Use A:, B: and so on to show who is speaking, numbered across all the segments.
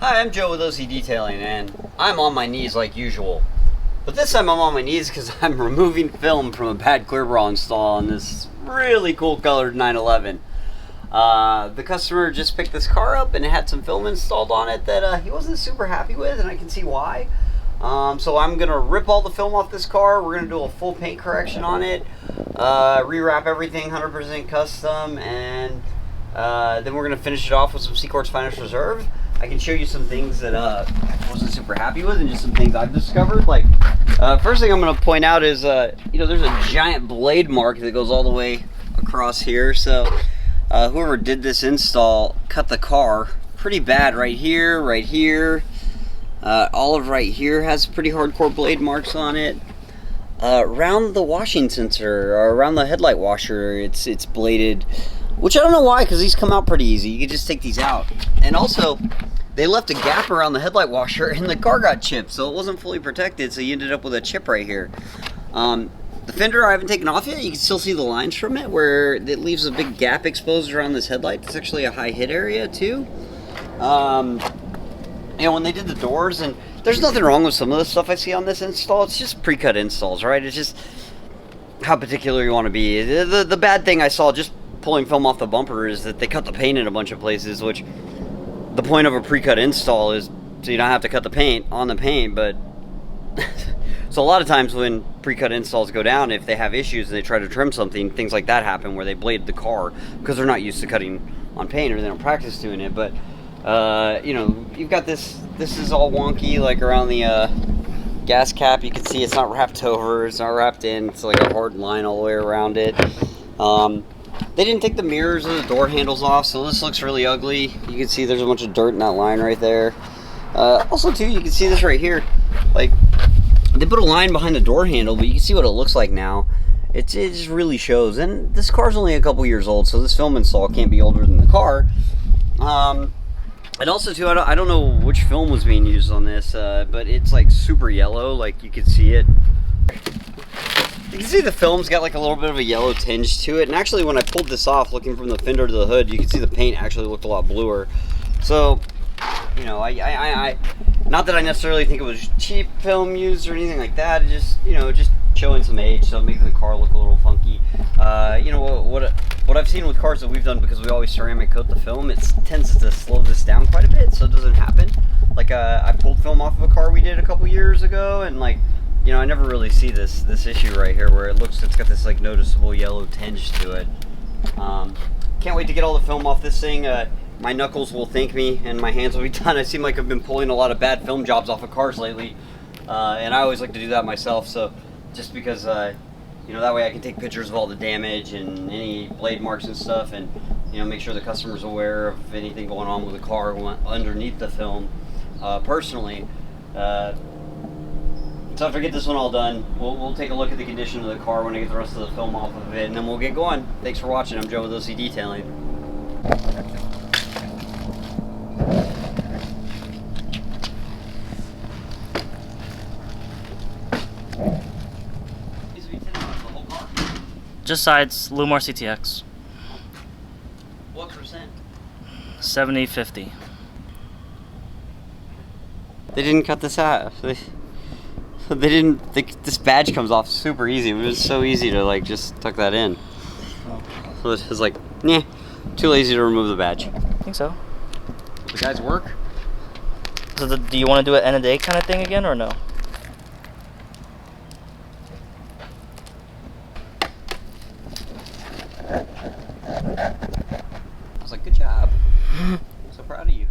A: Hi, I'm Joe with OC Detailing, and I'm on my knees like usual. But this time I'm on my knees because I'm removing film from a bad clear bra install on this really cool colored 911. The customer just picked this car up and it had some film installed on it that he wasn't super happy with, and I can see why. So I'm going to rip all the film off this car. We're going to do a full paint correction on it, rewrap everything 100% custom, and then we're going to finish it off with some C-Quartz Finest Reserve. I can show you some things that I wasn't super happy with and just some things I've discovered. Like, first thing I'm going to point out is, there's a giant blade mark that goes all the way across here. So whoever did this install cut the car pretty bad right here, right here. All of right here has pretty hardcore blade marks on it. Around the washing sensor, or around the headlight washer, it's bladed. Which I don't know why, because these come out pretty easy. You can just take these out. And also, they left a gap around the headlight washer and the car got chipped, so it wasn't fully protected, so you ended up with a chip right here. The fender I haven't taken off yet. You can still see the lines from it where it leaves a big gap exposed around this headlight. It's actually a high hit area too. When they did the doors, and there's nothing wrong with some of the stuff I see on this install. It's just pre-cut installs, right? It's just how particular you want to be. The bad thing I saw just pulling film off the bumper is that they cut the paint in a bunch of places, which the point of a pre-cut install is so you don't have to cut the paint on the paint. But so a lot of times when pre-cut installs go down, if they have issues and they try to trim something, things like that happen where they blade the car because they're not used to cutting on paint or they don't practice doing it. But you've got this is all wonky, like around the gas cap. You can see it's not wrapped over, it's not wrapped in, it's like a hard line all the way around it. They didn't take the mirrors or the door handles off, so this looks really ugly. You can see there's a bunch of dirt in that line right there. Also too, you can see this right here. Like, they put a line behind the door handle, but you can see what it looks like now. It just really shows. And this car's only a couple years old, so this film install can't be older than the car. And also too, I don't know which film was being used on this, but it's like super yellow, like you can see it. You can see the film's got like a little bit of a yellow tinge to it, and actually when I pulled this off, looking from the fender to the hood, you can see the paint actually looked a lot bluer. So, I not that I necessarily think it was cheap film used or anything like that, it just, just showing some age, so making the car look a little funky. What I've seen with cars that we've done, because we always ceramic coat the film, it tends to slow this down quite a bit, so it doesn't happen. Like, I pulled film off of a car we did a couple years ago, and like, I never really see this issue right here where it's got this like noticeable yellow tinge to it. Can't wait to get all the film off this thing. My knuckles will thank me and my hands will be done. I seem like I've been pulling a lot of bad film jobs off of cars lately, and I always like to do that myself. So just because that way I can take pictures of all the damage and any blade marks and stuff, and make sure the customer's aware of anything going on with the car underneath the film. Personally, so after I get this one all done, we'll take a look at the condition of the car when I get the rest of the film off of it, and then we'll get going. Thanks for watching. I'm Joe with OC Detailing.
B: Just sides, a little more CTX.
A: What percent?
B: 70-50.
A: They didn't cut this out. They didn't. This badge comes off super easy. It was so easy to like just tuck that in. So it was like, nah, too lazy to remove the badge.
B: I think so.
A: The guys work.
B: So do you want to do an end of day kind of thing again or no?
A: I was like, good job. I'm so proud of you.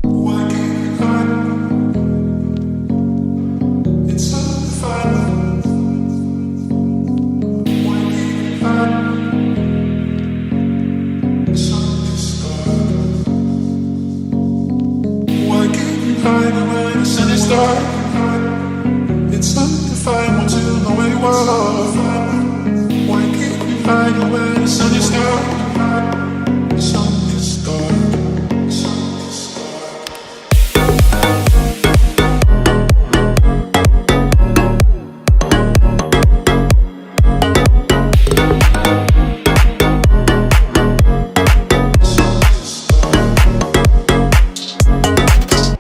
C: It's undefined until the way you are. Why can't you find it when the sun is dark? The sun is dark. The sun is dark.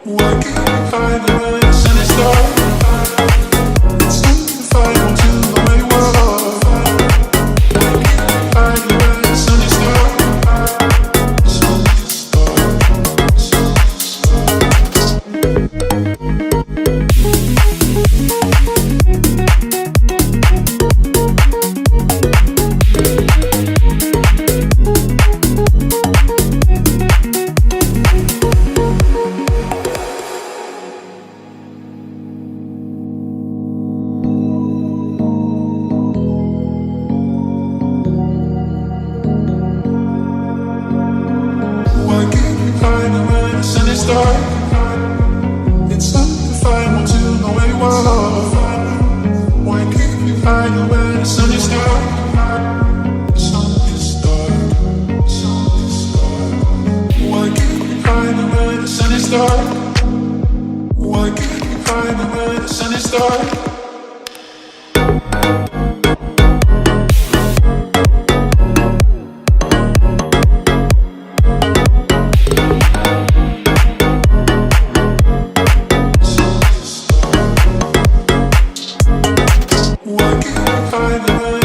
C: Why can't start. Why can't you find the way?